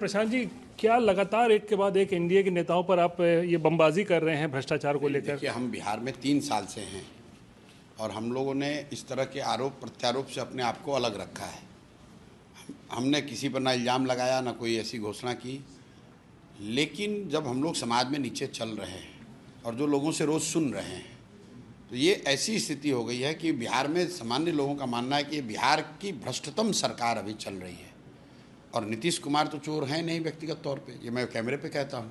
प्रशांत जी, क्या लगातार एक के बाद एक एनडीए के नेताओं पर आप ये बमबाजी कर रहे हैं भ्रष्टाचार को लेकर? देखिए, हम बिहार में 3 साल से हैं और हम लोगों ने इस तरह के आरोप प्रत्यारोप से अपने आप को अलग रखा है। हमने किसी पर ना इल्ज़ाम लगाया, ना कोई ऐसी घोषणा की। लेकिन जब हम लोग समाज में नीचे चल रहे हैं और जो लोगों से रोज़ सुन रहे हैं, तो ये ऐसी स्थिति हो गई है कि बिहार में सामान्य लोगों का मानना है कि बिहार की भ्रष्टतम सरकार अभी चल रही है। और नीतीश कुमार तो चोर हैं नहीं व्यक्तिगत तौर पे, ये मैं कैमरे पे कहता हूँ।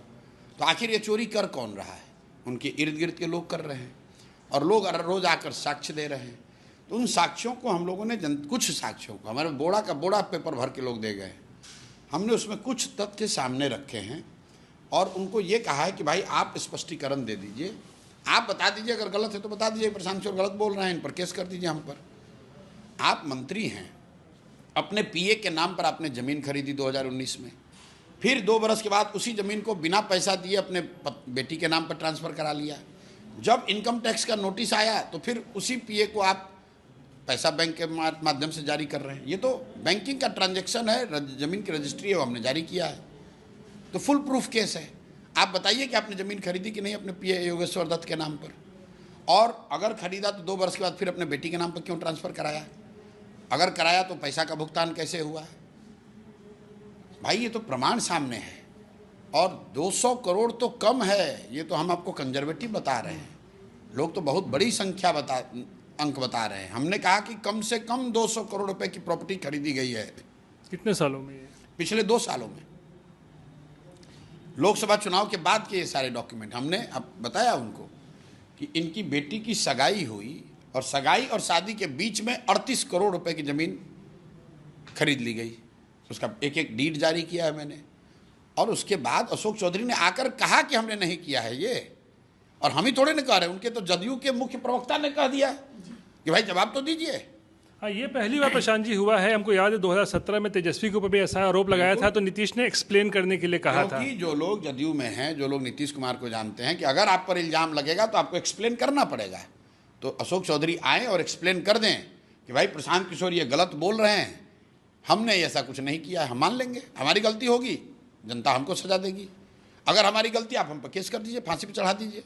तो आखिर ये चोरी कर कौन रहा है? उनके इर्द गिर्द के लोग कर रहे हैं और लोग रोज़ आकर साक्ष्य दे रहे हैं। तो उन साक्ष्यों को हम लोगों ने कुछ साक्ष्यों को हमारे बोड़ा पेपर भर के लोग दे गए। हमने उसमें कुछ तथ्य सामने रखे हैं और उनको ये कहा है कि भाई आप स्पष्टीकरण दे दीजिए, आप बता दीजिए, अगर गलत है तो बता दीजिए प्रशांत चोर गलत बोल रहे हैं, इन पर केस कर दीजिए हम पर। आप मंत्री हैं, अपने पीए के नाम पर आपने ज़मीन खरीदी 2019 में, फिर 2 बरस के बाद उसी ज़मीन को बिना पैसा दिए अपने बेटी के नाम पर ट्रांसफ़र करा लिया। जब इनकम टैक्स का नोटिस आया तो फिर उसी पीए को आप पैसा बैंक के माध्यम से जारी कर रहे हैं। ये तो बैंकिंग का ट्रांजैक्शन है, ज़मीन की रजिस्ट्री है, वो हमने जारी किया है, तो फुल प्रूफ केस है। आप बताइए कि आपने ज़मीन खरीदी कि नहीं अपने पीए योगेश्वर दत्त के नाम पर, और अगर खरीदा तो 2 बरस के बाद फिर अपने बेटी के नाम पर क्यों ट्रांसफ़र कराया? अगर कराया तो पैसा का भुगतान कैसे हुआ? भाई ये तो प्रमाण सामने है। और 200 करोड़ तो कम है, ये तो हम आपको कंजर्वेटिव बता रहे हैं। लोग तो बहुत बड़ी संख्या अंक बता रहे हैं। हमने कहा कि कम से कम 200 करोड़ रुपए की प्रॉपर्टी खरीदी गई है। कितने सालों में? पिछले 2 सालों में, लोकसभा चुनाव के बाद के ये सारे डॉक्यूमेंट हमने अब बताया उनको कि इनकी बेटी की सगाई हुई और सगाई और शादी के बीच में 38 करोड़ रुपए की ज़मीन खरीद ली गई। उसका एक डीड जारी किया है मैंने, और उसके बाद अशोक चौधरी ने आकर कहा कि हमने नहीं किया है ये, और हम ही थोड़े ने कह रहे हैं, उनके तो जदयू के मुख्य प्रवक्ता ने कह दिया कि भाई जवाब तो दीजिए। हाँ, ये पहली बार प्रशांत जी हुआ है। हमको याद है 2017 में तेजस्वी के ऊपर भी ऐसा आरोप लगाया था, तो नीतीश ने एक्सप्लेन करने के लिए कहा था। जो लोग जदयू में हैं, जो लोग नीतीश कुमार को जानते हैं कि अगर आप पर इल्ज़ाम लगेगा तो आपको एक्सप्लेन करना पड़ेगा, तो अशोक चौधरी आए और एक्सप्लेन कर दें कि भाई प्रशांत किशोर ये गलत बोल रहे हैं, हमने ऐसा कुछ नहीं किया है। हम मान लेंगे, हमारी गलती होगी, जनता हमको सजा देगी। अगर हमारी गलती, आप हम पर केस कर दीजिए, फांसी पर चढ़ा दीजिए।